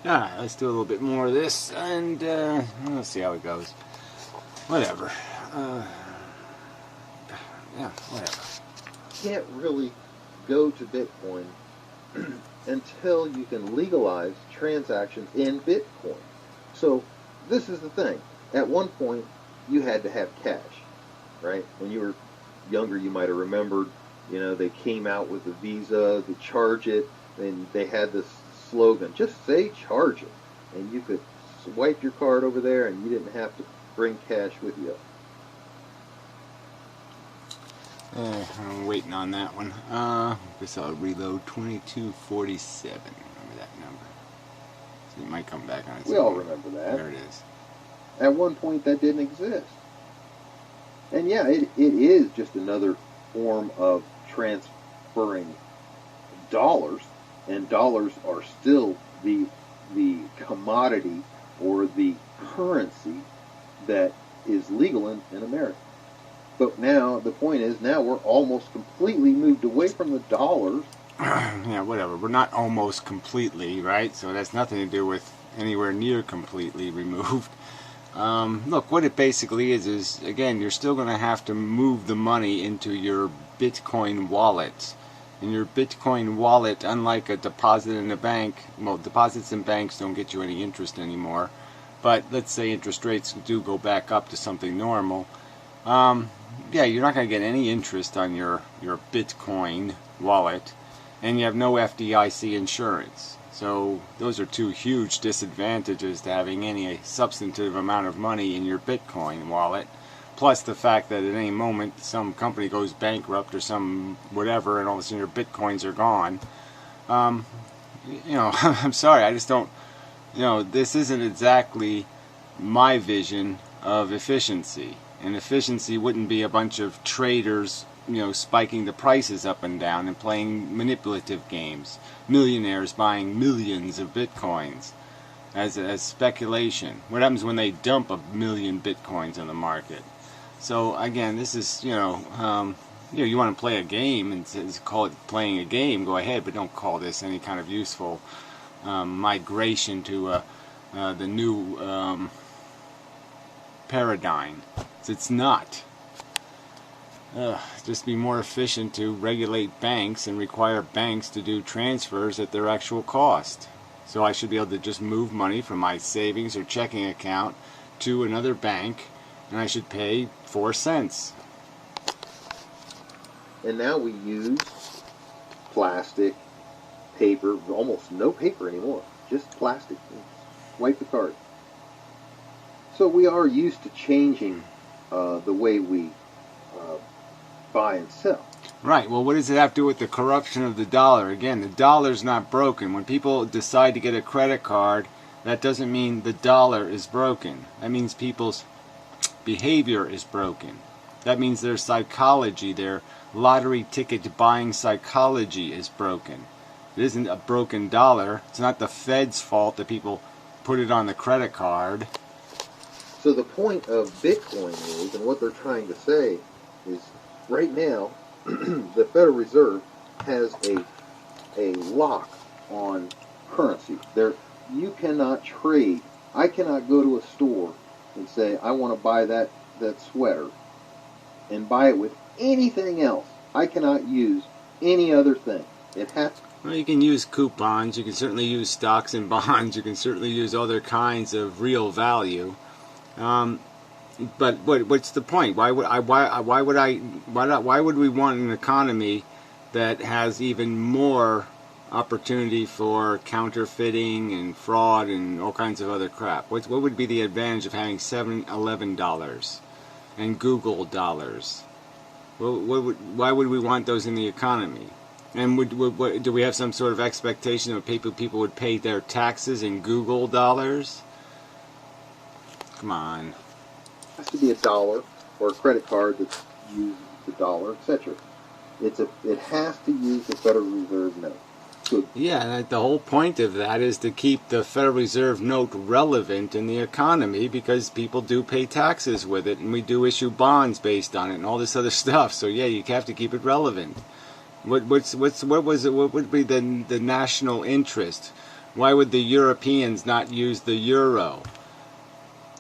Alright, let's do a little bit more of this, and let's see how it goes. Whatever. Yeah, whatever. Can't really go to Bitcoin until you can legalize transactions in Bitcoin. So this is the thing. At one point, you had to have cash, right? When you were younger, you might have remembered, they came out with the Visa, the Charge It, and they had this slogan, just say charge it. And you could swipe your card over there and you didn't have to bring cash with you. I'm waiting on that one. Guess I'll reload 2247. Remember that number. So it might come back on its own. We all remember that. There it is. At one point, that didn't exist. And yeah, it is just another form of transferring dollars, and dollars are still the commodity or the currency that is legal in America. But now, the point is, now we're almost completely moved away from the dollars. Yeah, whatever. We're not almost completely, right? So that's nothing to do with anywhere near completely removed. Look, what it basically is, again, you're still going to have to move the money into your Bitcoin wallet. And your Bitcoin wallet, unlike a deposit in a bank, well, deposits in banks don't get you any interest anymore. But let's say interest rates do go back up to something normal. Yeah, you're not going to get any interest on your Bitcoin wallet, and you have no FDIC insurance. So those are two huge disadvantages to having any substantive amount of money in your Bitcoin wallet. Plus the fact that at any moment some company goes bankrupt or some whatever, and all of a sudden your Bitcoins are gone. I'm sorry, I just don't, this isn't exactly my vision of efficiency. And efficiency wouldn't be a bunch of traders, spiking the prices up and down and playing manipulative games. Millionaires buying millions of Bitcoins as speculation. What happens when they dump 1 million Bitcoins on the market? So again, this is, you want to play a game and call it playing a game, go ahead, but don't call this any kind of useful migration to the new paradigm. It's not. Just be more efficient to regulate banks and require banks to do transfers at their actual cost. So I should be able to just move money from my savings or checking account to another bank, and I should pay 4 cents. And now we use plastic, paper, almost no paper anymore, just plastic. Wipe the card. So we are used to changing the way we buy and sell. Right. Well, what does it have to do with the corruption of the dollar? Again, the dollar's not broken. When people decide to get a credit card, that doesn't mean the dollar is broken. That means people's behavior is broken. That means their psychology, their lottery ticket buying psychology is broken. It isn't a broken dollar. It's not the Fed's fault that people put it on the credit card. So the point of Bitcoin is, and what they're trying to say is, right now, the Federal Reserve has a lock on currency. You cannot trade. I cannot go to a store and say, I want to buy that sweater and buy it with anything else. I cannot use any other thing. It has to. Well, you can use coupons. You can certainly use stocks and bonds. You can certainly use other kinds of real value. But what's the point? Why would we want an economy that has even more opportunity for counterfeiting and fraud and all kinds of other crap? What would be the advantage of having $7-11 and Google dollars? Why would we want those in the economy? And do we have some sort of expectation that people would pay their taxes in Google dollars? Come on. It has to be $1 or a credit card that uses the dollar, etc. It has to use the Federal Reserve note. Good. Yeah, and the whole point of that is to keep the Federal Reserve note relevant in the economy, because people do pay taxes with it, and we do issue bonds based on it, and all this other stuff. So yeah, you have to keep it relevant. What would be the national interest? Why would the Europeans not use the euro?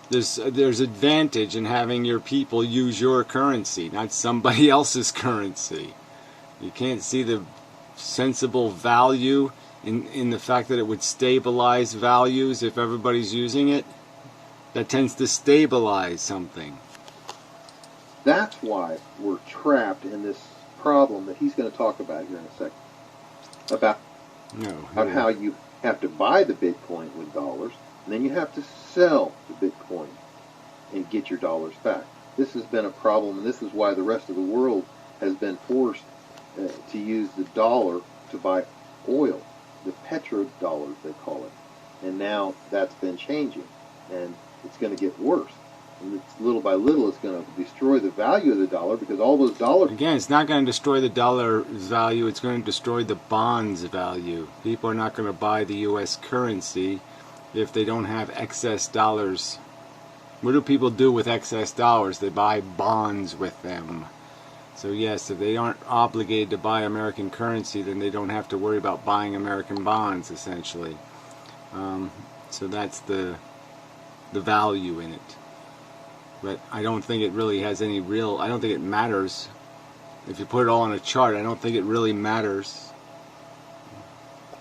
There's advantage in having your people use your currency, not somebody else's currency. You can't see the sensible value in the fact that it would stabilize values if everybody's using it. That tends to stabilize something. That's why we're trapped in this problem that he's going to talk about here in a second. About how you have to buy the Bitcoin with dollars, and then you have to sell the Bitcoin and get your dollars back. This has been a problem, and this is why the rest of the world has been forced to use the dollar to buy oil, the petrodollars they call it. And now that's been changing, and it's going to get worse. And it's, little by little, it's going to destroy the value of the dollar, because all those dollars... Again, it's not going to destroy the dollar's value, it's going to destroy the bond's value. People are not going to buy the U.S. currency if they don't have excess dollars. What do people do with excess dollars? They buy bonds with them. So yes, if they aren't obligated to buy American currency, then they don't have to worry about buying American bonds, essentially. So that's the value in it. But I don't think it really has any real... I don't think it matters. If you put it all on a chart, I don't think it really matters,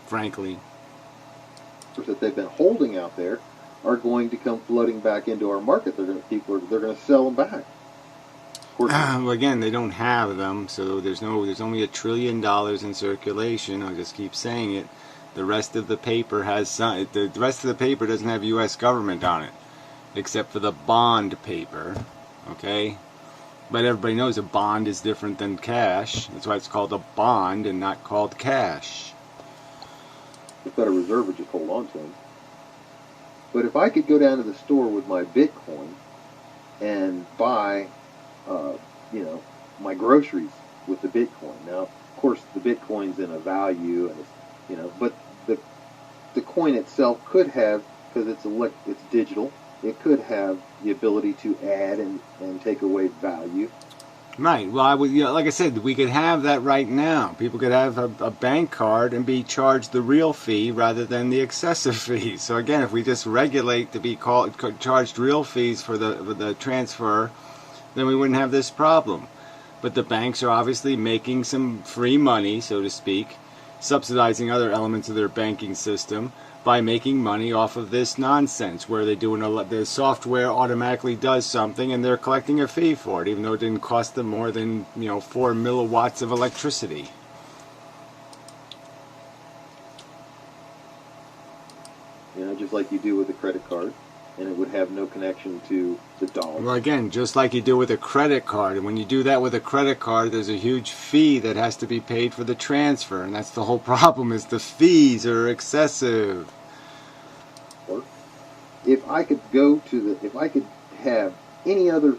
frankly. That they've been holding out there are going to come flooding back into our market. They're going to sell them back. Well, again, they don't have them, so there's only $1 trillion in circulation. I'll just keep saying it. The rest of the paper has some. The rest of the paper doesn't have U.S. government on it, except for the bond paper. Okay, but everybody knows a bond is different than cash. That's why it's called a bond and not called cash. The Federal Reserve would just hold on to them. But if I could go down to the store with my Bitcoin and buy, my groceries with the Bitcoin. Now, of course, the Bitcoin's in a value, and but the coin itself could have, because it's digital, it could have the ability to add and take away value. Right. Well, like I said, we could have that right now. People could have a bank card and be charged the real fee rather than the excessive fee. So again, if we just regulate to be charged real fees for the transfer, then we wouldn't have this problem. But the banks are obviously making some free money, so to speak, subsidizing other elements of their banking system by making money off of this nonsense, where the software automatically does something and they're collecting a fee for it, even though it didn't cost them more than 4 milliwatts of electricity. Just like you do with a credit card, and it would have no connection to the dollar. Well, again, just like you do with a credit card. And when you do that with a credit card, there's a huge fee that has to be paid for the transfer. And that's the whole problem, is the fees are excessive. If I could have any other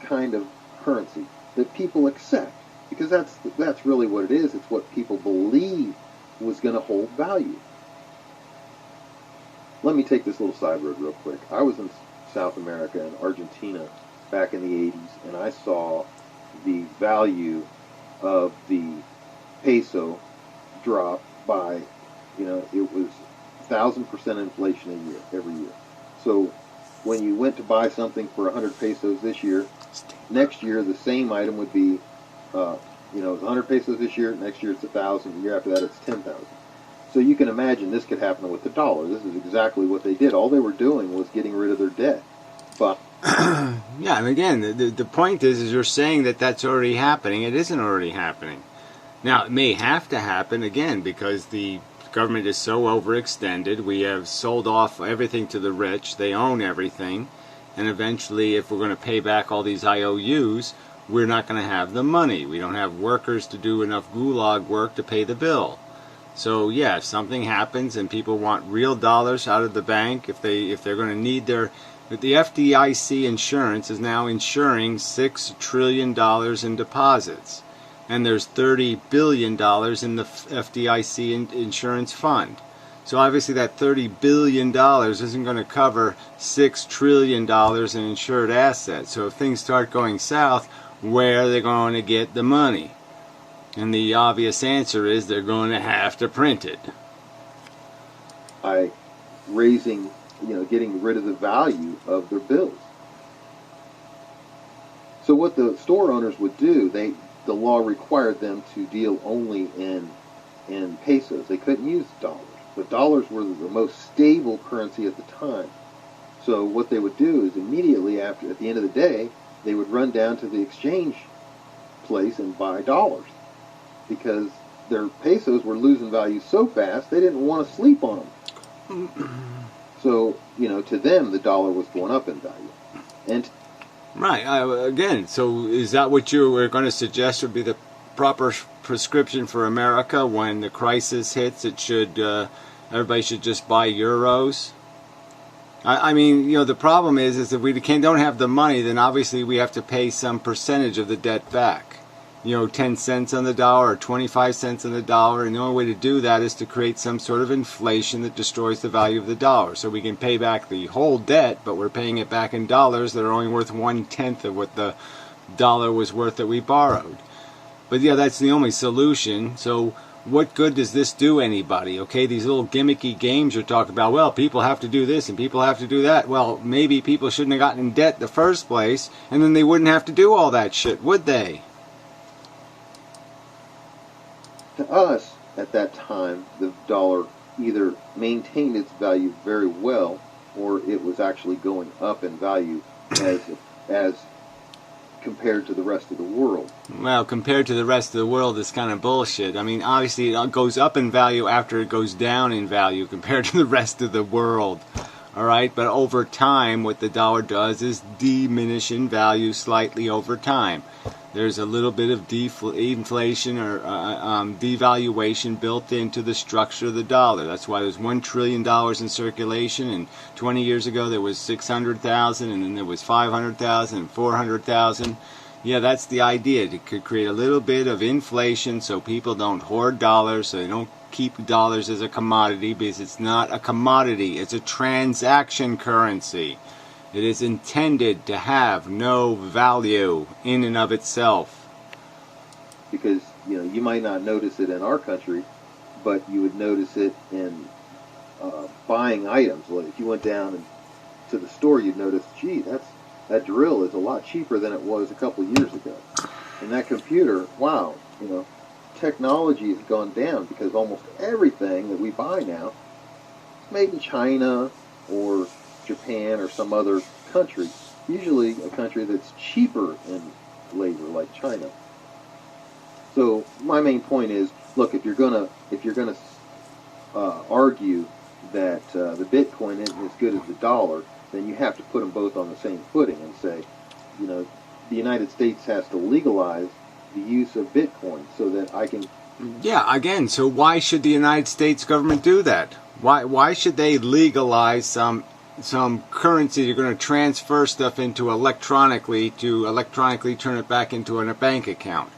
kind of currency that people accept, because that's really what it is. It's what people believe was going to hold value. Let me take this little side road real quick. I was in South America, in Argentina, back in the 80s, and I saw the value of the peso drop by, it was 1,000% inflation a year, every year. So when you went to buy something for 100 pesos this year, next year the same item would be, it's 100 pesos this year, next year it's 1,000, the year after that it's 10,000. So you can imagine this could happen with the dollar. This is exactly what they did. All they were doing was getting rid of their debt. But yeah, and again, the point is you're saying that that's already happening. It isn't already happening. Now, it may have to happen, again, because the government is so overextended. We have sold off everything to the rich. They own everything. And eventually, if we're going to pay back all these IOUs, we're not going to have the money. We don't have workers to do enough gulag work to pay the bill. So yeah, if something happens and people want real dollars out of the bank, if they're going to need the FDIC insurance is now insuring $6 trillion in deposits, and there's $30 billion in the FDIC insurance fund. So obviously that $30 billion isn't going to cover $6 trillion in insured assets. So if things start going south, where are they going to get the money? And the obvious answer is they're going to have to print it. by raising, getting rid of the value of their bills. So what the store owners would do, the law required them to deal only in pesos. They couldn't use dollars. But dollars were the most stable currency at the time. So what they would do is immediately at the end of the day, they would run down to the exchange place and buy dollars, because their pesos were losing value so fast they didn't want to sleep on them. So, to them the dollar was going up in value. And right, again, so is that what you were going to suggest would be the proper prescription for America when the crisis hits? It should, everybody should just buy euros? I mean, the problem is if we don't have the money, then obviously we have to pay some percentage of the debt back. 10 cents on the dollar or 25 cents on the dollar, and the only way to do that is to create some sort of inflation that destroys the value of the dollar. So we can pay back the whole debt, but we're paying it back in dollars that are only worth 1/10 of what the dollar was worth that we borrowed. But yeah, that's the only solution. So what good does this do anybody? Okay, these little gimmicky games you're talking about, well, people have to do this and people have to do that. Well, maybe people shouldn't have gotten in debt in the first place, and then they wouldn't have to do all that shit, would they? To us, at that time, the dollar either maintained its value very well, or it was actually going up in value as compared to the rest of the world. Well, compared to the rest of the world is kind of bullshit. I mean, obviously it goes up in value after it goes down in value compared to the rest of the world. All right, but over time, what the dollar does is diminish in value slightly over time. There's a little bit of inflation or devaluation built into the structure of the dollar. That's why there's $1 trillion in circulation, and 20 years ago there was 600,000, and then there was 500,000 and 400,000. Yeah, that's the idea. It could create a little bit of inflation so people don't hoard dollars, so they don't keep dollars as a commodity, because it's not a commodity. It's a transaction currency. It is intended to have no value in and of itself. Because, you might not notice it in our country, but you would notice it in buying items. Like if you went down to the store, you'd notice, gee, that drill is a lot cheaper than it was a couple of years ago. And that computer, wow, technology has gone down, because almost everything that we buy now is made in China or Japan or some other country, usually a country that's cheaper in labor, like China. So my main point is, look, if you're gonna argue that the Bitcoin isn't as good as the dollar, then you have to put them both on the same footing and say, the United States has to legalize the use of Bitcoin so that I can. Yeah, again, so why should the United States government do that? Why should they legalize some currency you're going to transfer stuff into electronically turn it back into a bank account?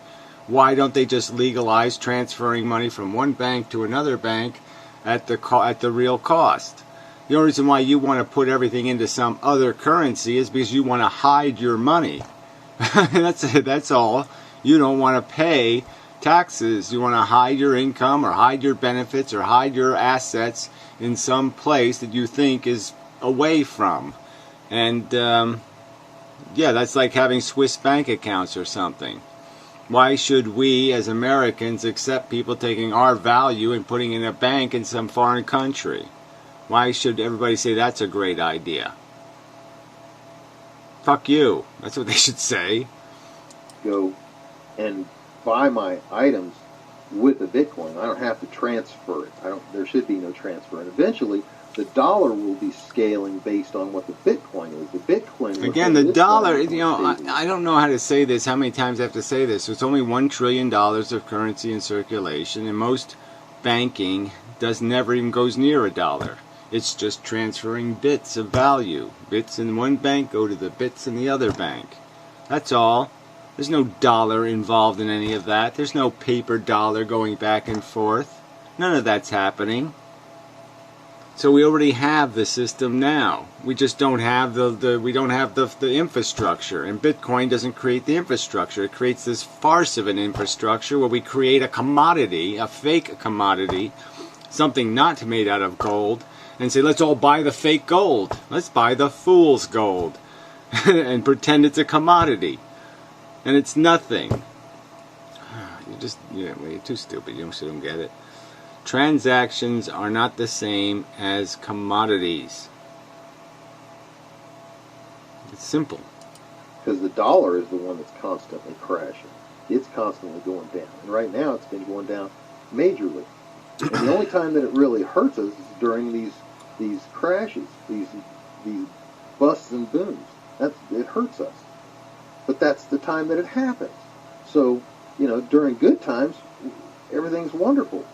Why don't they just legalize transferring money from one bank to another bank at the real cost? The only reason why you want to put everything into some other currency is because you want to hide your money. That's all. You don't want to pay taxes. You want to hide your income or hide your benefits or hide your assets in some place that you think is away from. And yeah, that's like having Swiss bank accounts or something. Why should we as Americans accept people taking our value and putting it in a bank in some foreign country? Why should everybody say that's a great idea? Fuck you. That's what they should say. Go and buy my items with the Bitcoin. I don't have to transfer it. There should be no transfer. And eventually, the dollar will be scaling based on what the Bitcoin is. The Bitcoin. Again, the dollar. I don't know how to say this. How many times I have to say this? So it's only $1 trillion of currency in circulation, and most banking never even goes near a dollar. It's just transferring bits of value. Bits in one bank go to the bits in the other bank. That's all. There's no dollar involved in any of that. There's no paper dollar going back and forth. None of that's happening. So we already have the system now. We just don't have the infrastructure, and Bitcoin doesn't create the infrastructure. It creates this farce of an infrastructure where we create a commodity, a fake commodity, something not made out of gold, and say, let's all buy the fake gold. Let's buy the fool's gold and pretend it's a commodity. And it's nothing. You're too stupid. You don't get it. Transactions are not the same as commodities. It's simple. Because the dollar is the one that's constantly crashing. It's constantly going down. And right now it's been going down majorly. And the only time that it really hurts us is during these crashes, these busts and booms. It hurts us. But that's the time that it happens. So, during good times, everything's wonderful.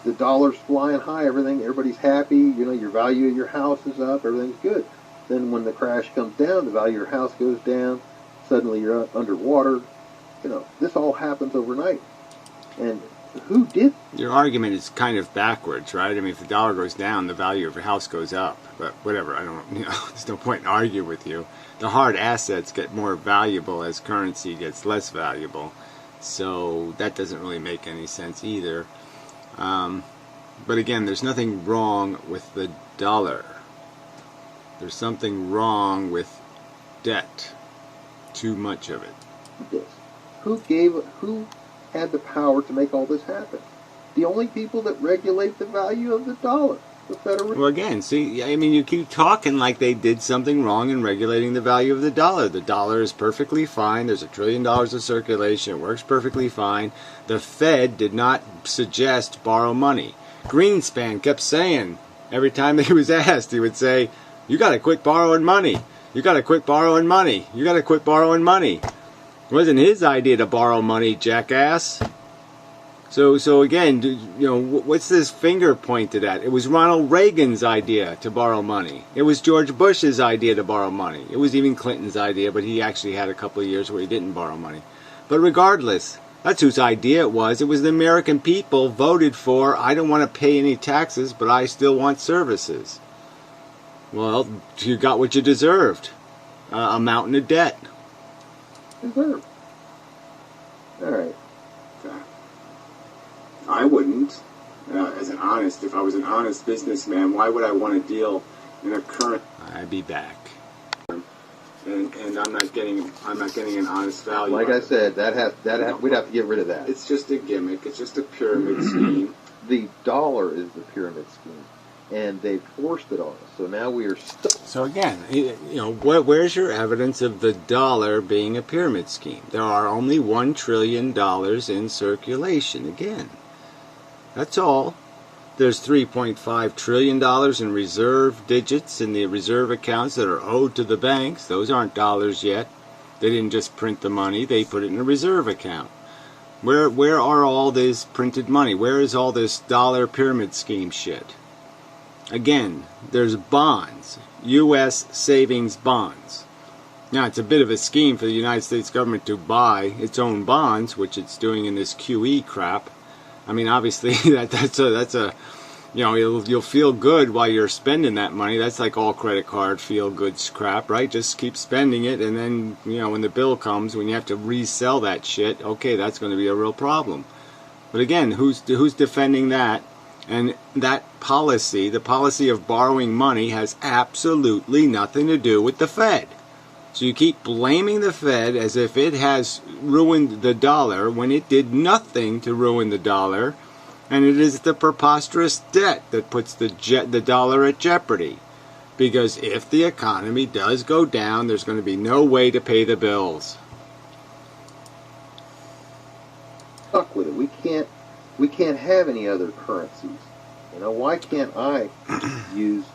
The dollar's flying high, everybody's happy, your value of your house is up, everything's good. Then when the crash comes down, the value of your house goes down, suddenly you're underwater. This all happens overnight. And who did? Your argument is kind of backwards, right? I mean, if the dollar goes down, the value of your house goes up. But whatever, there's no point in arguing with you. The hard assets get more valuable as currency gets less valuable. So that doesn't really make any sense either. But again, there's nothing wrong with the dollar. There's something wrong with debt. Too much of it. Yes. Who had the power to make all this happen? The only people that regulate the value of the dollar. The Federal Reserve. Well, again, see, I mean, you keep talking like they did something wrong in regulating the value of the dollar. The dollar is perfectly fine. There's $1 trillion of circulation. It works perfectly fine. The Fed did not suggest borrow money. Greenspan kept saying, every time he was asked, he would say, you got to quit borrowing money. You got to quit borrowing money. You got to quit borrowing money. It wasn't his idea to borrow money, jackass. So again, what's this finger pointed at? It was Ronald Reagan's idea to borrow money. It was George Bush's idea to borrow money. It was even Clinton's idea, but he actually had a couple of years where he didn't borrow money. But regardless, that's whose idea it was. It was the American people voted for, I don't want to pay any taxes, but I still want services. Well, you got what you deserved. A mountain of debt. Deserved. All right. I wouldn't. If I was an honest businessman, why would I want to deal in a current? I'd be back. And I'm not getting an honest value. Like I said, we'd have to get rid of that. It's just a gimmick. It's just a pyramid scheme. The dollar is the pyramid scheme, and they forced it on us. So now we are stuck. So again, where's your evidence of the dollar being a pyramid scheme? There are only $1 trillion in circulation. Again, that's all. There's $3.5 trillion in reserve digits in the reserve accounts that are owed to the banks. Those aren't dollars yet. They didn't just print the money. They put it in a reserve account. Where are all this printed money? Where is all this dollar pyramid scheme shit? Again, there's bonds. U.S. savings bonds. Now, it's a bit of a scheme for the United States government to buy its own bonds, which it's doing in this QE crap. I mean, obviously, that's a you'll feel good while you're spending that money. That's like all credit card feel goods crap, right? Just keep spending it, and then when the bill comes, when you have to resell that shit, okay, that's going to be a real problem. But again, who's defending that? And that policy, the policy of borrowing money, has absolutely nothing to do with the Fed. So you keep blaming the Fed as if it has ruined the dollar when it did nothing to ruin the dollar. And it is the preposterous debt that puts the dollar at jeopardy. Because if the economy does go down, there's going to be no way to pay the bills. Stuck with it. We can't have any other currencies. Why can't I use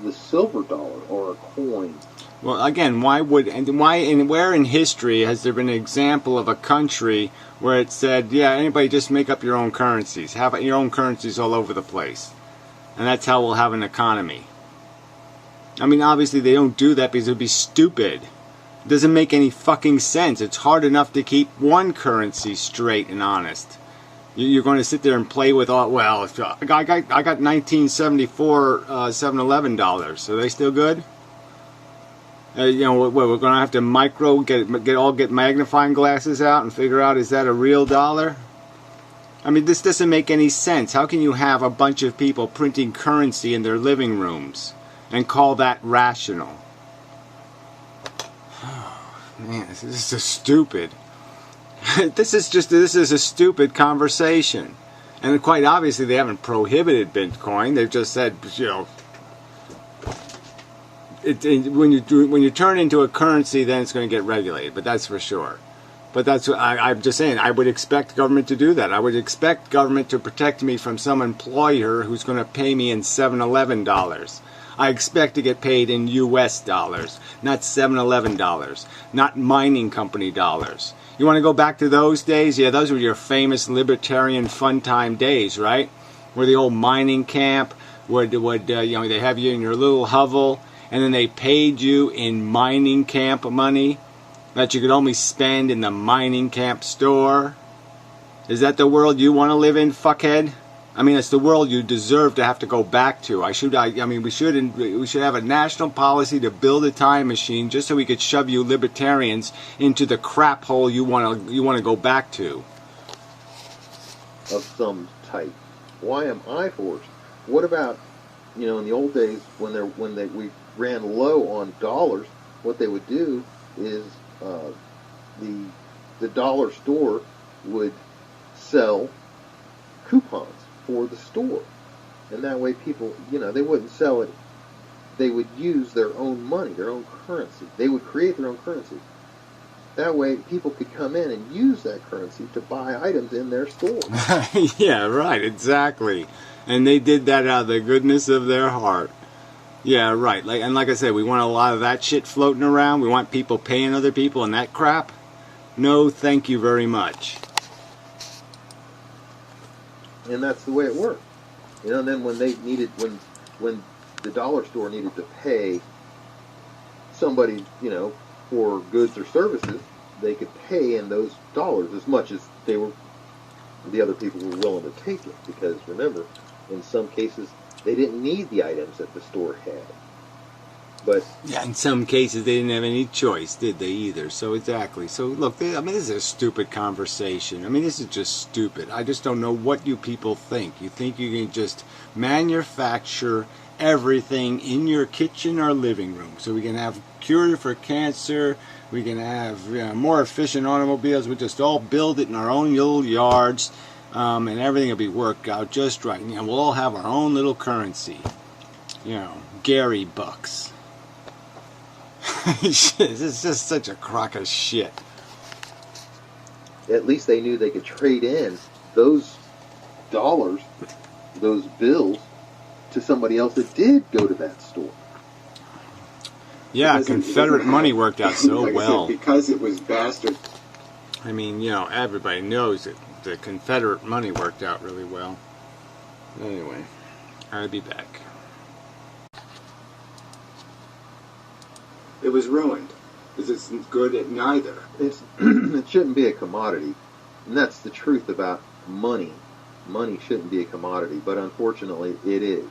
the silver dollar or a coin? Well, again, where in history has there been an example of a country where it said, yeah, anybody just make up your own currencies, have your own currencies all over the place, and that's how we'll have an economy? I mean, obviously they don't do that because it would be stupid. It doesn't make any fucking sense. It's hard enough to keep one currency straight and honest. You're going to sit there and play with all. Well, I got 1974 7-Eleven dollars. Are they still good? We're going to have to get magnifying glasses out and figure out, is that a real dollar? I mean, this doesn't make any sense. How can you have a bunch of people printing currency in their living rooms and call that rational? Man, this is just stupid. This is a stupid conversation. And quite obviously they haven't prohibited Bitcoin. They've just said, you know, when you turn into a currency, then it's going to get regulated. But that's for sure. But that's what I'm just saying. I would expect government to do that. I would expect government to protect me from some employer who's going to pay me in 7-Eleven dollars. I expect to get paid in U.S. dollars, not 7-Eleven dollars, not mining company dollars. You want to go back to those days? Yeah, those were your famous libertarian fun time days, right? Where the old mining camp would you know, they have you in your little hovel, and then they paid you in mining camp money that you could only spend in the mining camp store. Is that the world you want to live in, fuckhead? I mean, it's the world you deserve to have to go back to. I mean, we should have a national policy to build a time machine just so we could shove you libertarians into the crap hole you want to go back to. Of some type. Why am I forced? What about, you know, in the old days when we ran low on dollars, what they would do is the dollar store would sell coupons for the store, and that way people, you know, they wouldn't sell it. They would use their own money, their own currency. They would create their own currency. That way people could come in and use that currency to buy items in their store. Yeah, right, exactly. And they did that out of the goodness of their heart. Yeah, right. Like I said, we want a lot of that shit floating around. We want people paying other people and that crap. No, thank you very much. And that's the way it worked. You know, and then when the dollar store needed to pay somebody, you know, for goods or services, they could pay in those dollars as much as the other people were willing to take it. Because remember, in some cases, they didn't need the items that the store had. But yeah, in some cases they didn't have any choice, did they either? So exactly. So look, I mean, this is a stupid conversation. I mean, this is just stupid. I just don't know what you people think. You think you can just manufacture everything in your kitchen or living room, so we can have cure for cancer, we can have more efficient automobiles, we just all build it in our own little yards, and everything will be worked out just right. You know, we'll all have our own little currency. You know, Gary bucks. This is just such a crock of shit. At least they knew they could trade in those dollars, those bills, to somebody else that did go to that store. Yeah, Confederate money worked out so like well. I said, because it was bastard. I mean, you know, everybody knows that the Confederate money worked out really well. Anyway, I'll be back. It was ruined. Because it's good at neither. It shouldn't be a commodity. And that's the truth about money. Money shouldn't be a commodity, but unfortunately it is.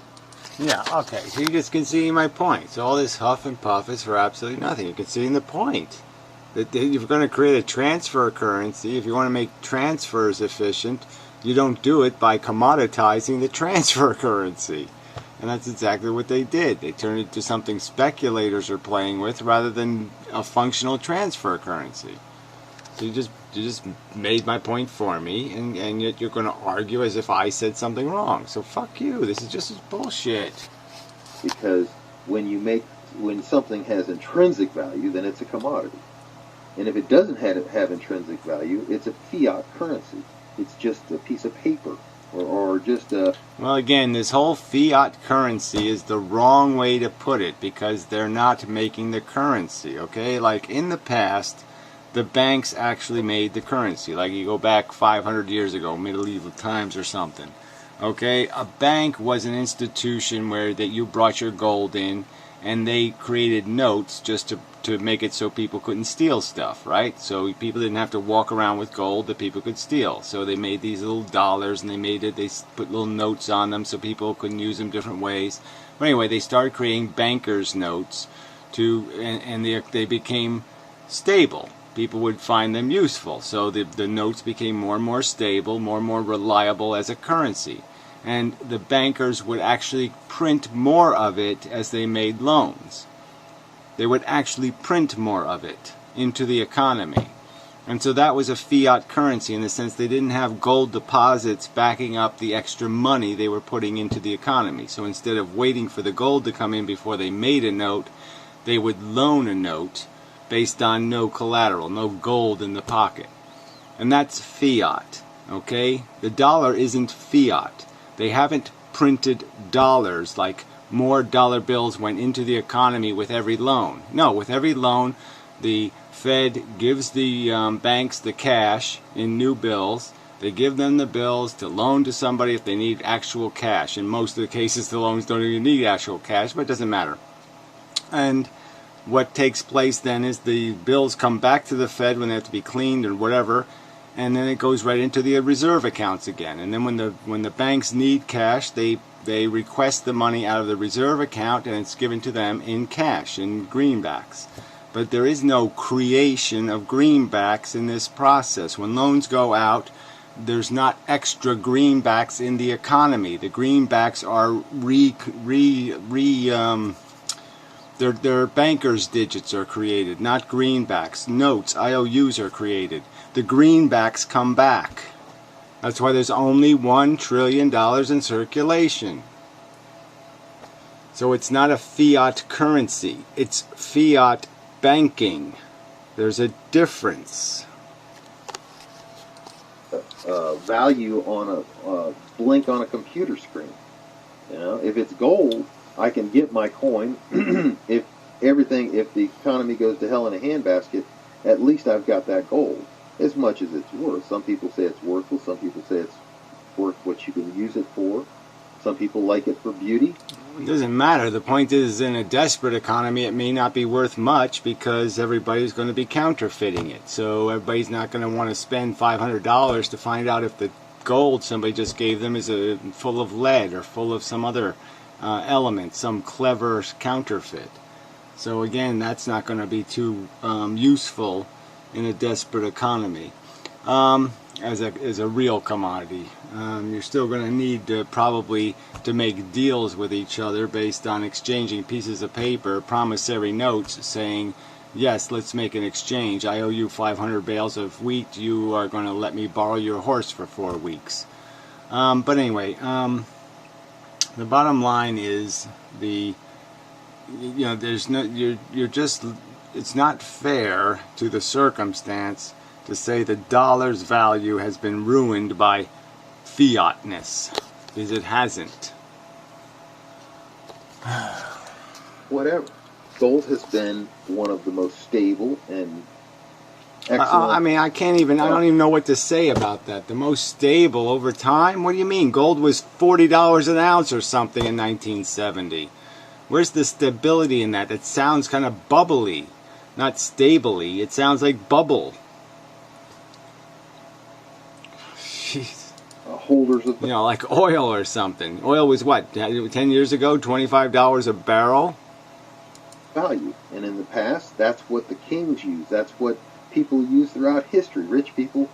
Yeah, okay, so you're just conceding my point. So all this huff and puff is for absolutely nothing. You're conceding the point. That if you're going to create a transfer currency, if you want to make transfers efficient, you don't do it by commoditizing the transfer currency. And that's exactly what they did. They turned it to something speculators are playing with rather than a functional transfer currency. So you just made my point for me, and yet you're going to argue as if I said something wrong. So fuck you. This is just bullshit. Because when something has intrinsic value, then it's a commodity. And if it doesn't have intrinsic value, it's a fiat currency. It's just a piece of paper. Or just a... Well, again, this whole fiat currency is the wrong way to put it, because they're not making the currency, okay? Like, in the past, the banks actually made the currency. Like, you go back 500 years ago, medieval times or something, okay? A bank was an institution where that you brought your gold in, and they created notes just to make it so people couldn't steal stuff, right? So people didn't have to walk around with gold that people could steal. So they made these little dollars, and they put little notes on them so people couldn't use them different ways. But anyway, they started creating bankers' notes and they became stable. People would find them useful. So the notes became more and more stable, more and more reliable as a currency. And the bankers would actually print more of it as they made loans. They would actually print more of it into the economy. And so that was a fiat currency in the sense they didn't have gold deposits backing up the extra money they were putting into the economy. So instead of waiting for the gold to come in before they made a note, they would loan a note based on no collateral, no gold in the pocket. And that's fiat, okay? The dollar isn't fiat. They haven't printed dollars like more dollar bills went into the economy with every loan. No, with every loan, the Fed gives the banks the cash in new bills. They give them the bills to loan to somebody if they need actual cash. In most of the cases, the loans don't even need actual cash, but it doesn't matter. And what takes place then is the bills come back to the Fed when they have to be cleaned or whatever, and then it goes right into the reserve accounts again. And then when the banks need cash, they request the money out of the reserve account, and it's given to them in cash, in greenbacks. But there is no creation of greenbacks in this process. When loans go out, there's not extra greenbacks in the economy. The greenbacks are their bankers' digits are created, not greenbacks. Notes, IOUs are created. The greenbacks come back. That's why there's only $1 trillion in circulation. So it's not a fiat currency. It's fiat banking. There's a difference. Value on a blink on a computer screen. You know, if it's gold, I can get my coin. if the economy goes to hell in a handbasket, at least I've got that gold, as much as it's worth. Some people say it's worthless. Some people say it's worth what you can use it for. Some people like it for beauty. It doesn't matter. The point is, in a desperate economy, it may not be worth much because everybody's going to be counterfeiting it. So everybody's not going to want to spend $500 to find out if the gold somebody just gave them is full of lead or full of some other element, some clever counterfeit. So again, that's not going to be too useful in a desperate economy as a real commodity. You're still going to need probably to make deals with each other based on exchanging pieces of paper, promissory notes saying, yes, let's make an exchange. I owe you 500 bales of wheat. You are going to let me borrow your horse for 4 weeks. But anyway, the bottom line is there's no, you're just, it's not fair to the circumstance to say the dollar's value has been ruined by fiatness, because it hasn't. Whatever. Gold has been one of the most stable and excellent. I mean, I don't even know what to say about that. The most stable over time? What do you mean? Gold was $40 an ounce or something in 1970. Where's the stability in that? It sounds kind of bubbly, not stably. It sounds like bubble. Jeez. Holders of, like oil or something. Oil was what, 10 years ago, $25 a barrel? Value. And in the past, that's what the kings used. That's what people used throughout history. Rich people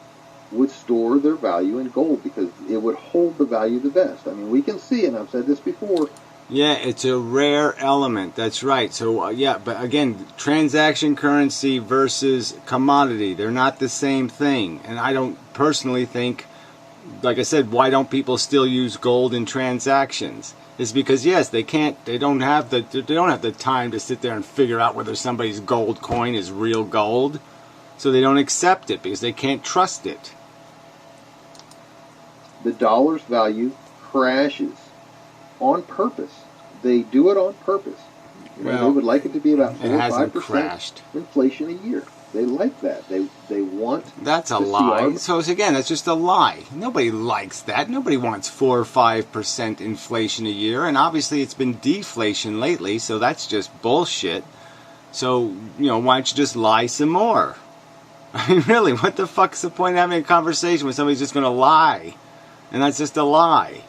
would store their value in gold because it would hold the value the best. I mean, we can see, and I've said this before. Yeah, it's a rare element. That's right. So, but again, transaction currency versus commodity, they're not the same thing. And I don't personally think, like I said, why don't people still use gold in transactions? It's because, yes, they don't have the time to sit there and figure out whether somebody's gold coin is real gold. So they don't accept it because they can't trust it. The dollar's value crashes on purpose. They do it on purpose. They would like it to be about 4 or 5% inflation a year. They like that. They want. That's a lie. So again, that's just a lie. Nobody likes that. Nobody wants 4 or 5% inflation a year, and obviously it's been deflation lately. So that's just bullshit. So why don't you just lie some more? I mean, really, what the fuck's the point of having a conversation when somebody's just going to lie, and that's just a lie?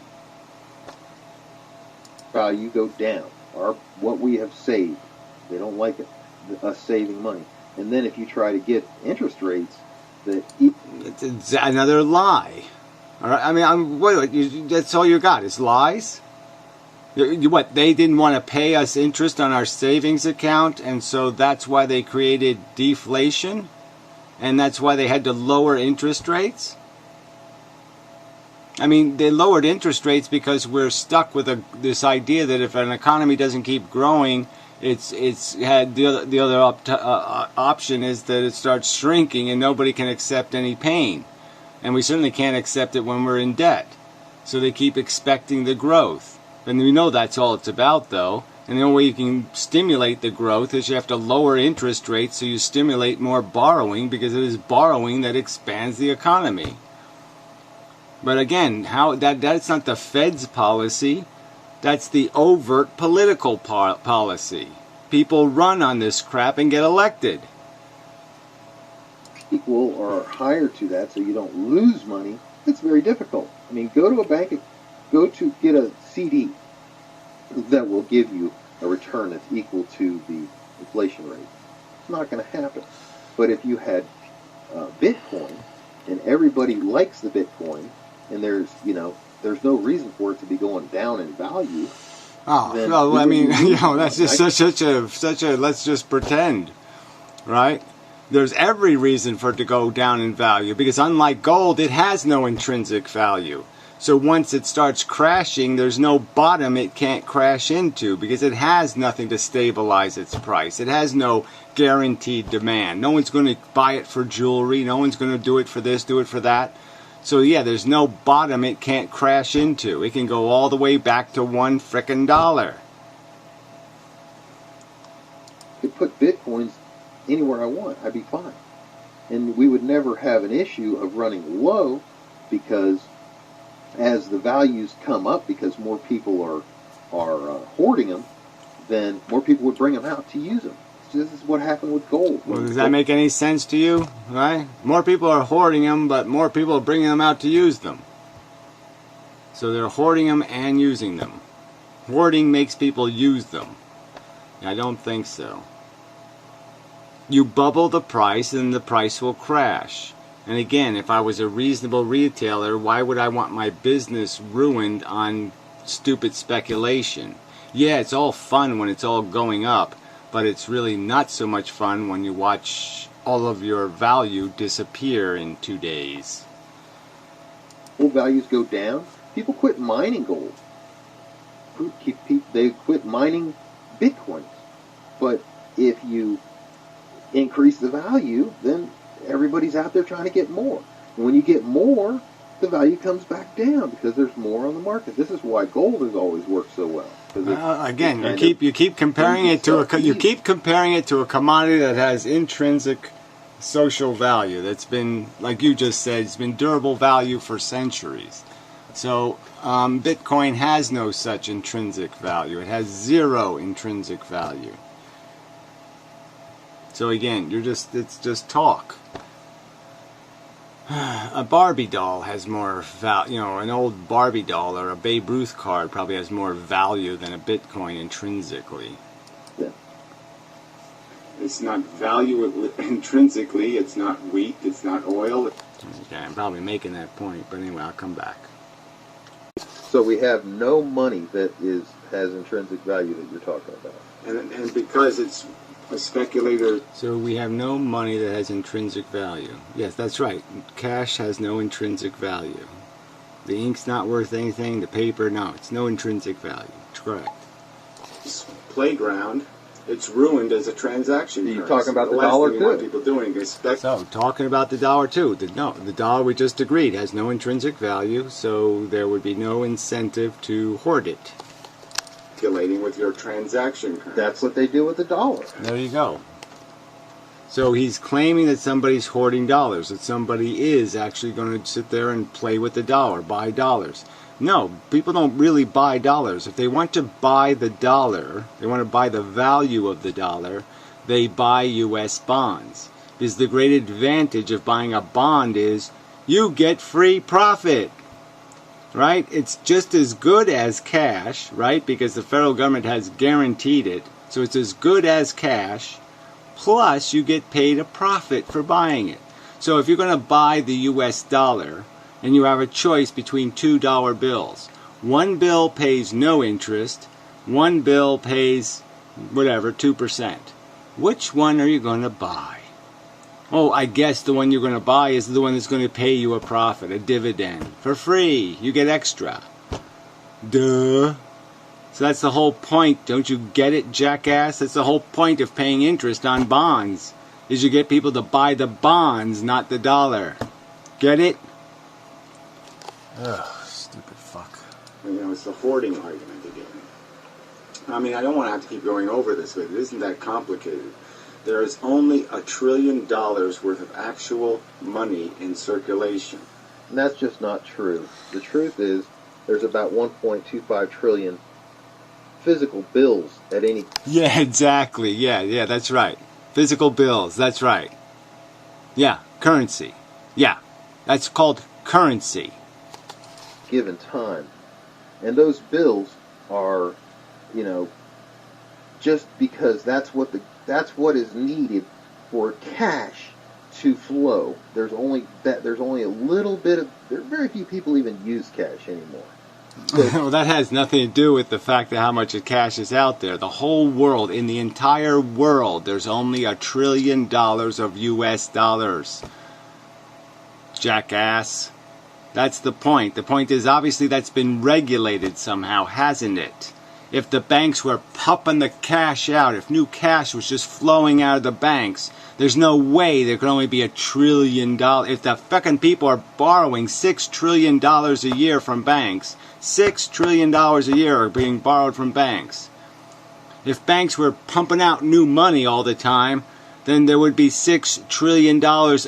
Value go down. What we have saved, they don't like it. Us saving money. And then if you try to get interest rates that It's another lie. All right. I mean, that's all you got is lies. What, they didn't want to pay us interest on our savings account, and so that's why they created deflation, and that's why they had to lower interest rates. I mean, they lowered interest rates because we're stuck with this idea that if an economy doesn't keep growing, it's had the other option is that it starts shrinking and nobody can accept any pain, and we certainly can't accept it when we're in debt. So they keep expecting the growth, and we know that's all it's about, though. And the only way you can stimulate the growth is you have to lower interest rates so you stimulate more borrowing, because it is borrowing that expands the economy. But again, that's not the Fed's policy. That's the overt political policy. People run on this crap and get elected. equal or higher to that so you don't lose money, it's very difficult. I mean, go to a bank, go to get a CD that will give you a return that's equal to the inflation rate. It's not going to happen. But if you had Bitcoin and everybody likes the Bitcoin, and there's no reason for it to be going down in value. Oh, well, I mean, that's just such a let's just pretend, right? There's every reason for it to go down in value, because unlike gold, it has no intrinsic value. So once it starts crashing, there's no bottom it can't crash into, because it has nothing to stabilize its price. It has no guaranteed demand. No one's going to buy it for jewelry. No one's going to do it for this, do it for that. So yeah, there's no bottom it can't crash into. It can go all the way back to $1 frickin' dollar. I could put Bitcoins anywhere I want. I'd be fine. And we would never have an issue of running low, because as the values come up, because more people are hoarding them, then more people would bring them out to use them. So this is what happened with gold. Well, does that make any sense to you? Right? More people are hoarding them, but more people are bringing them out to use them. So they're hoarding them and using them. Hoarding makes people use them. I don't think so. You bubble the price and the price will crash. And again, if I was a reasonable retailer, why would I want my business ruined on stupid speculation? Yeah, it's all fun when it's all going up, but it's really not so much fun when you watch all of your value disappear in 2 days. Gold values go down. People quit mining gold. They quit mining Bitcoins. But if you increase the value, then everybody's out there trying to get more. And when you get more, the value comes back down because there's more on the market. This is why gold has always worked so well. Again, you keep comparing it to a commodity that has intrinsic social value. That's been, like you just said, it's been durable value for centuries. So Bitcoin has no such intrinsic value. It has zero intrinsic value. So again, it's just talk. A Barbie doll has more value, an old Barbie doll or a Babe Ruth card probably has more value than a Bitcoin intrinsically. Yeah. It's not value intrinsically, it's not wheat, it's not oil. Okay, I'm probably making that point, but anyway, I'll come back. So we have no money that has intrinsic value that you're talking about. And because it's a speculator. So we have no money that has intrinsic value. Yes, that's right. Cash has no intrinsic value. The ink's not worth anything. The paper, no, it's no intrinsic value. It's correct. This playground, it's ruined as a transaction. You're talking about the dollar too. What people doing is So talking about the dollar too. The dollar, we just agreed, has no intrinsic value, so there would be no incentive to hoard it. speculating with your transaction currency. That's what they do with the dollar. There you go. So he's claiming that somebody's hoarding dollars, that somebody is actually going to sit there and play with the dollar, buy dollars. No, people don't really buy dollars. If they want to buy the dollar, they want to buy the value of the dollar, they buy U.S. bonds. Because the great advantage of buying a bond is you get free profit. Right? It's just as good as cash, right? Because the federal government has guaranteed it. So it's as good as cash. plus you get paid a profit for buying it. So if you're going to buy the US dollar and you have a choice between $2 bills, one bill pays no interest, one bill pays whatever, 2%. Which one are you going to buy? Oh, I guess the one you're going to buy is the one that's going to pay you a profit, a dividend, for free. You get extra. Duh. So that's the whole point. Don't you get it, jackass? That's the whole point of paying interest on bonds, is you get people to buy the bonds, not the dollar. Get it? Ugh, stupid fuck. It's the hoarding argument again. I mean, I don't want to have to keep going over this, but it isn't that complicated. There is only $1 trillion worth of actual money in circulation. And that's just not true. The truth is, there's about 1.25 trillion physical bills at any... Yeah, exactly. Yeah, that's right. Physical bills, that's right. Yeah, currency. Yeah, that's called currency. Given time. And those bills are, just because that's what is needed for cash to flow. There's only a little bit of... very few people even use cash anymore. Well, that has nothing to do with the fact that how much cash is out there. The whole world, in the entire world, there's only $1 trillion of US dollars. Jackass. That's the point. The point is, obviously, that's been regulated somehow, hasn't it? If the banks were pumping the cash out, if new cash was just flowing out of the banks, there's no way there could only be $1 trillion. If the fucking people are borrowing $6 trillion a year from banks, $6 trillion a year are being borrowed from banks. If banks were pumping out new money all the time, then there would be $6 trillion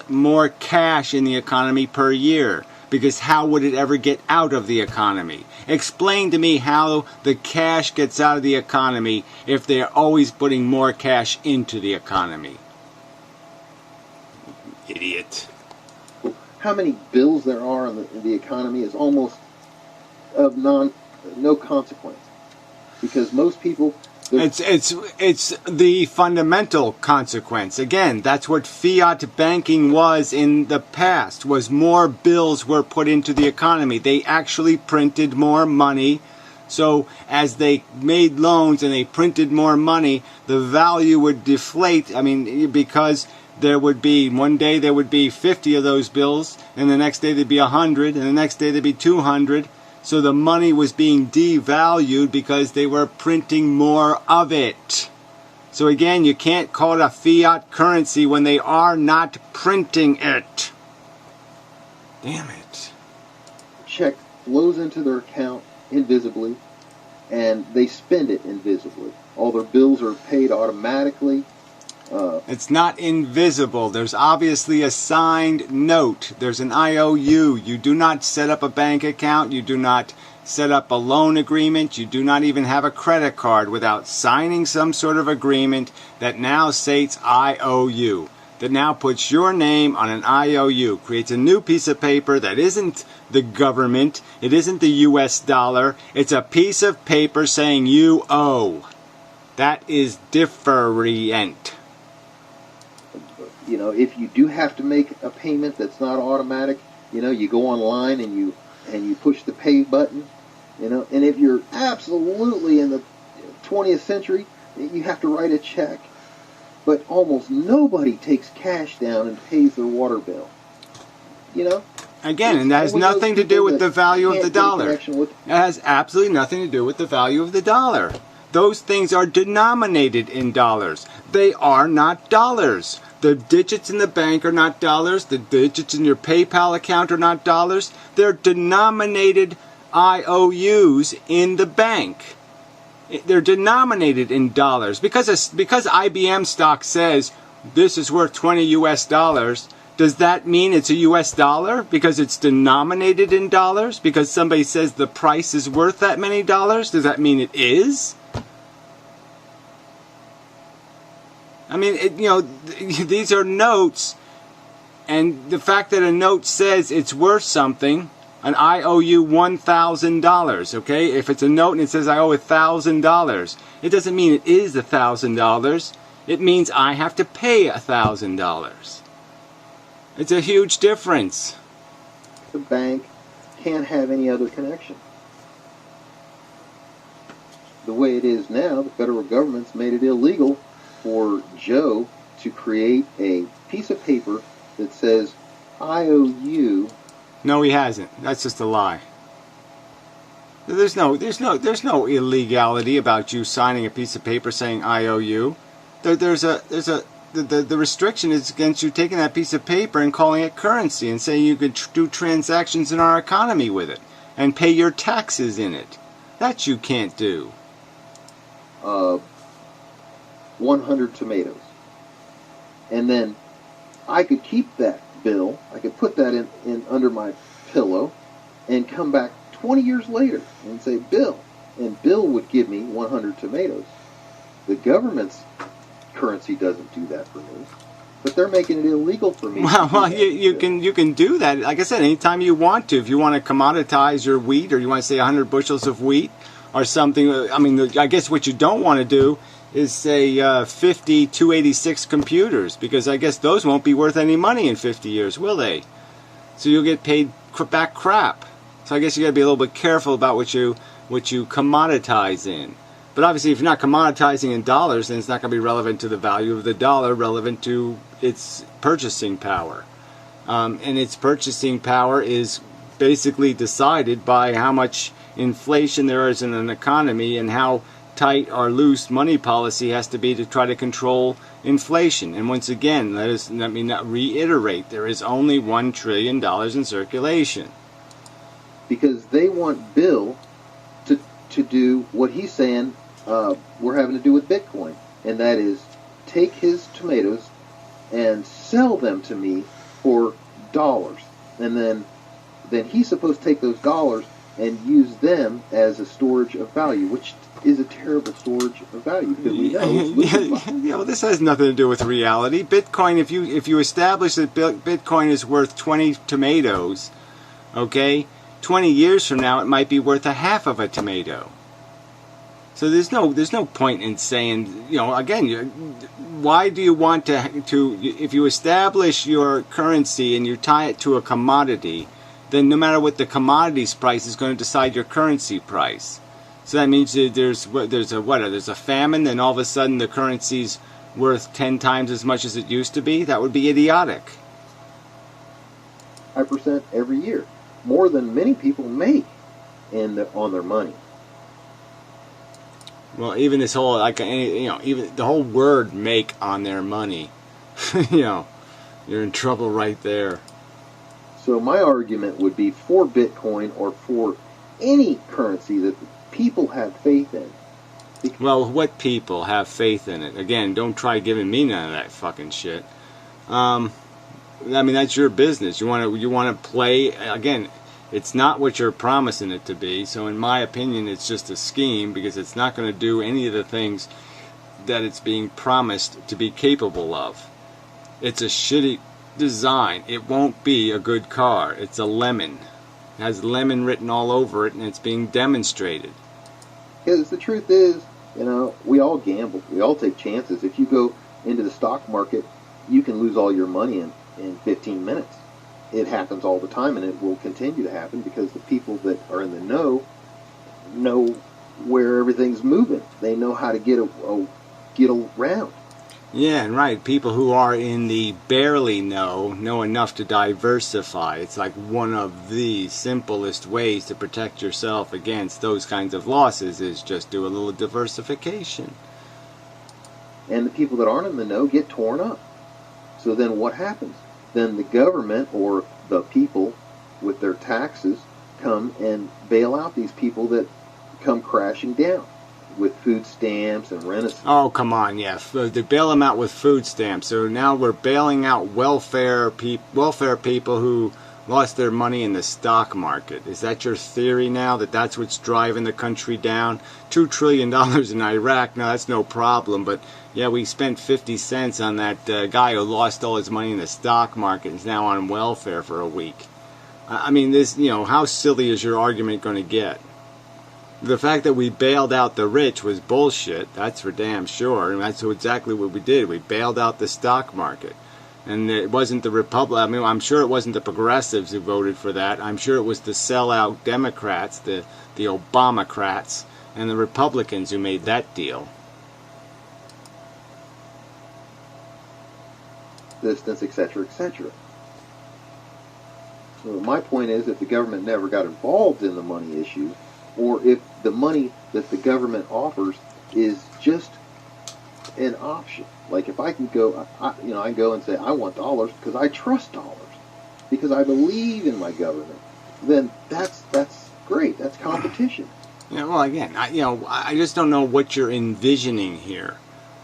more cash in the economy per year. Because how would it ever get out of the economy? Explain to me how the cash gets out of the economy if they're always putting more cash into the economy. Idiot. How many bills there are in the economy is almost of no consequence. Because most people... It's the fundamental consequence. Again, that's what fiat banking was in the past, was more bills were put into the economy. They actually printed more money. So as they made loans and they printed more money, the value would deflate. I mean, because there would be, one day there would be 50 of those bills, and the next day there'd be 100, and the next day there'd be 200. So the money was being devalued because they were printing more of it. So again, you can't call it a fiat currency when they are not printing it. Damn it. Check flows into their account invisibly, and they spend it invisibly. All their bills are paid automatically. It's not invisible. There's obviously a signed note. There's an IOU. You do not set up a bank account. You do not set up a loan agreement. You do not even have a credit card without signing some sort of agreement that now states IOU. That now puts your name on an IOU. Creates a new piece of paper that isn't the government. It isn't the US dollar. It's a piece of paper saying you owe. That is different. If you do have to make a payment that's not automatic, you go online and you push the pay button, and if you're absolutely in the 20th century, you have to write a check. But almost nobody takes cash down and pays their water bill. Again, and that has nothing to do with the value of the dollar. It has absolutely nothing to do with the value of the dollar. Those things are denominated in dollars. They are not dollars. The digits in the bank are not dollars. The digits in your PayPal account are not dollars. They're denominated IOUs in the bank. They're denominated in dollars. Because IBM stock says this is worth 20 US dollars, does that mean it's a US dollar? Because it's denominated in dollars? Because somebody says the price is worth that many dollars? Does that mean it is? I mean, these are notes, and the fact that a note says it's worth something, an IOU $1,000, okay? If it's a note and it says I owe $1,000, it doesn't mean it is $1,000. It means I have to pay $1,000. It's a huge difference. The bank can't have any other connection. The way it is now, the federal government's made it illegal for Joe to create a piece of paper that says, I owe you. No, he hasn't. That's just a lie. There's no illegality about you signing a piece of paper saying I owe you. The restriction is against you taking that piece of paper and calling it currency and saying you could do transactions in our economy with it and pay your taxes in it. That you can't do. 100 tomatoes. And then I could keep that bill, I could put that in under my pillow and come back 20 years later and say, Bill, and Bill would give me 100 tomatoes. The government's currency doesn't do that for me, but they're making it illegal for me. Well, you can do that. Like I said, anytime you want to. If you want to commoditize your wheat, or you want to say 100 bushels of wheat, or something. I mean, I guess what you don't want to do is say 50 286 computers, because I guess those won't be worth any money in 50 years, will they? So you'll get paid back crap. So I guess you got to be a little bit careful about what you commoditize in. But obviously, if you're not commoditizing in dollars, then it's not going to be relevant to the value of the dollar, relevant to its purchasing power. And its purchasing power is basically decided by how much inflation there is in an economy and how tight or loose money policy has to be to try to control inflation. And once again, let me not reiterate, there is only $1 trillion in circulation. Because they want Bill to do what he's saying we're having to do with Bitcoin, and that is take his tomatoes and sell them to me for dollars, and then he's supposed to take those dollars and use them as a storage of value, which is a terrible storage of value, because we know well, this has nothing to do with reality. Bitcoin, if you establish that Bitcoin is worth 20 tomatoes, okay, 20 years from now it might be worth a half of a tomato. So there's no point in saying, again, why do you want to if you establish your currency and you tie it to a commodity, then no matter what the commodity's price is going to decide your currency price. So that means that there's a famine, then all of a sudden the currency's worth 10 times as much as it used to be? That would be idiotic. 5% every year, more than many people make on their money. Well, even this whole, even the whole word "make" on their money, you're in trouble right there. So my argument would be for Bitcoin or for any currency that people have faith in. Well, what people have faith in it? Again, don't try giving me none of that fucking shit. I mean, that's your business. You want to play again. It's not what you're promising it to be. So in my opinion, it's just a scheme, because it's not going to do any of the things that it's being promised to be capable of. It's a shitty design. It won't be a good car. It's a lemon. It has lemon written all over it, and it's being demonstrated. Because the truth is, we all gamble. We all take chances. If you go into the stock market, you can lose all your money in 15 minutes. It happens all the time, and it will continue to happen, because the people that are in the know where everything's moving. They know how to get around. Yeah, and right. People who are in the barely know enough to diversify. It's like one of the simplest ways to protect yourself against those kinds of losses is just do a little diversification. And the people that aren't in the know get torn up. So then what happens? Then the government or the people with their taxes come and bail out these people that come crashing down with food stamps and rent. Oh, come on, yeah. They bail them out with food stamps. So now we're bailing out welfare people who lost their money in the stock market. Is that your theory now, that that's what's driving the country down? $2 trillion in Iraq, no, that's no problem. But, yeah, we spent 50 cents on that guy who lost all his money in the stock market and is now on welfare for a week. I mean, this, how silly is your argument going to get? The fact that we bailed out the rich was bullshit. That's for damn sure. And that's exactly what we did. We bailed out the stock market. And it wasn't the Republic. I mean, I'm sure it wasn't the progressives who voted for that. I'm sure it was the sellout Democrats, the Obamacrats, and the Republicans who made that deal. Distance, etc., etc. So my point is, if the government never got involved in the money issue, or if the money that the government offers is just an option, like if I can go, I can go and say I want dollars because I trust dollars, because I believe in my government, then that's great. That's competition. Yeah. Well, again, I just don't know what you're envisioning here.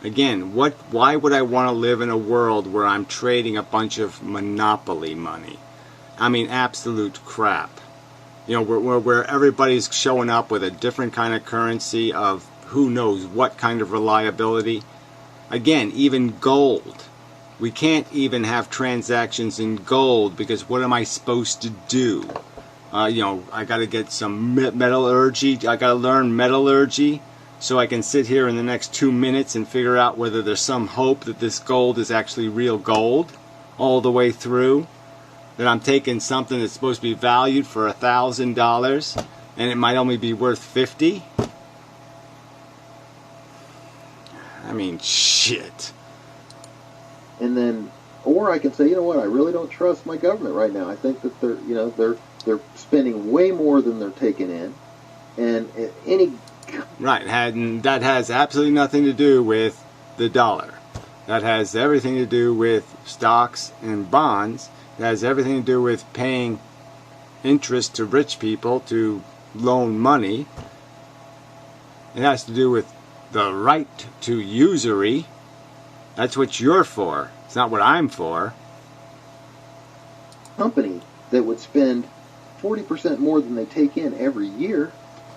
Again, why would I want to live in a world where I'm trading a bunch of monopoly money? I mean, absolute crap. Where everybody's showing up with a different kind of currency of who knows what kind of reliability. Again, even gold. We can't even have transactions in gold because what am I supposed to do? I got to get some metallurgy. I got to learn metallurgy so I can sit here in the next 2 minutes and figure out whether there's some hope that this gold is actually real gold all the way through. That I'm taking something that's supposed to be valued for $1,000 and it might only be worth $50. I mean, shit. And then, or I can say, you know what? I really don't trust my government right now. I think that they're spending way more than they're taking in, and any right, and that has absolutely nothing to do with the dollar. That has everything to do with stocks and bonds. It has everything to do with paying interest to rich people to loan money. It has to do with the right to usury. That's what you're for. It's not what I'm for. Company that would spend 40% more than they take in every year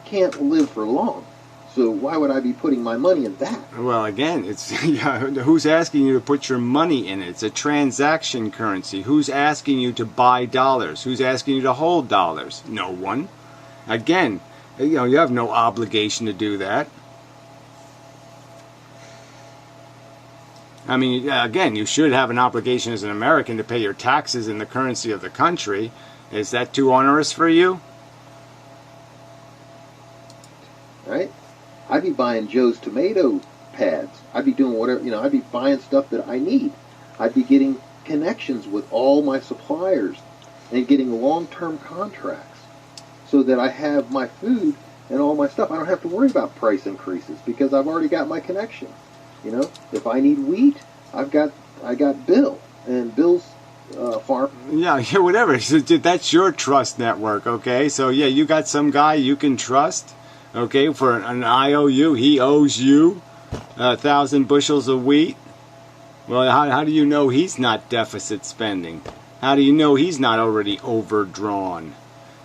can't live for long. So why would I be putting my money in that? Well, again, it's who's asking you to put your money in it? It's a transaction currency. Who's asking you to buy dollars? Who's asking you to hold dollars? No one. Again, you have no obligation to do that. I mean, again, you should have an obligation as an American to pay your taxes in the currency of the country. Is that too onerous for you? Right? I'd be buying Joe's tomato pads. I'd be doing whatever, I'd be buying stuff that I need. I'd be getting connections with all my suppliers and getting long-term contracts so that I have my food and all my stuff. I don't have to worry about price increases because I've already got my connection. If I need wheat, I got Bill and Bill's farm. Yeah, whatever. That's your trust network, okay? So yeah, you got some guy you can trust. Okay, for an IOU, he owes you 1,000 bushels of wheat. Well, how do you know he's not deficit spending? How do you know he's not already overdrawn?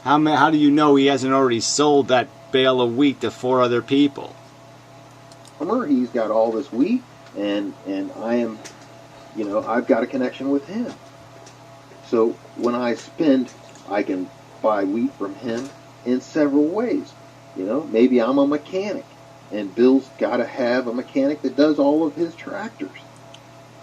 How do you know he hasn't already sold that bale of wheat to 4 other people? He's got all this wheat, and I am, I've got a connection with him. So when I spend, I can buy wheat from him in several ways. Maybe I'm a mechanic, and Bill's got to have a mechanic that does all of his tractors.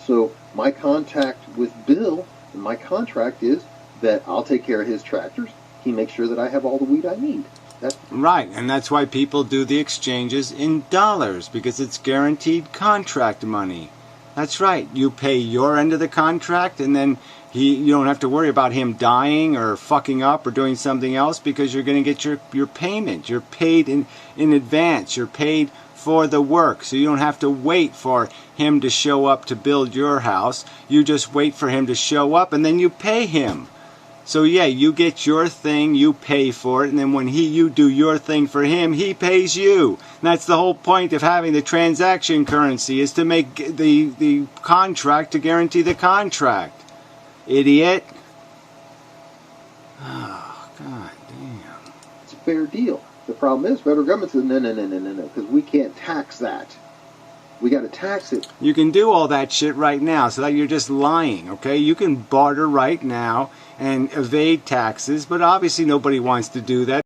So my contact with Bill, and my contract is that I'll take care of his tractors. He makes sure that I have all the wheat I need. Right, and that's why people do the exchanges in dollars, because it's guaranteed contract money. That's right. You pay your end of the contract, and then you don't have to worry about him dying or fucking up or doing something else because you're going to get your payment. You're paid in advance. You're paid for the work. So you don't have to wait for him to show up to build your house. You just wait for him to show up and then you pay him. So yeah, you get your thing, you pay for it, and then when you do your thing for him, he pays you. And that's the whole point of having the transaction currency, is to make the contract to guarantee the contract. Idiot. Oh, god damn. It's a fair deal. The problem is, federal government says, no, because we can't tax that. We got to tax it. You can do all that shit right now, so that you're just lying, okay? You can barter right now and evade taxes, but obviously nobody wants to do that.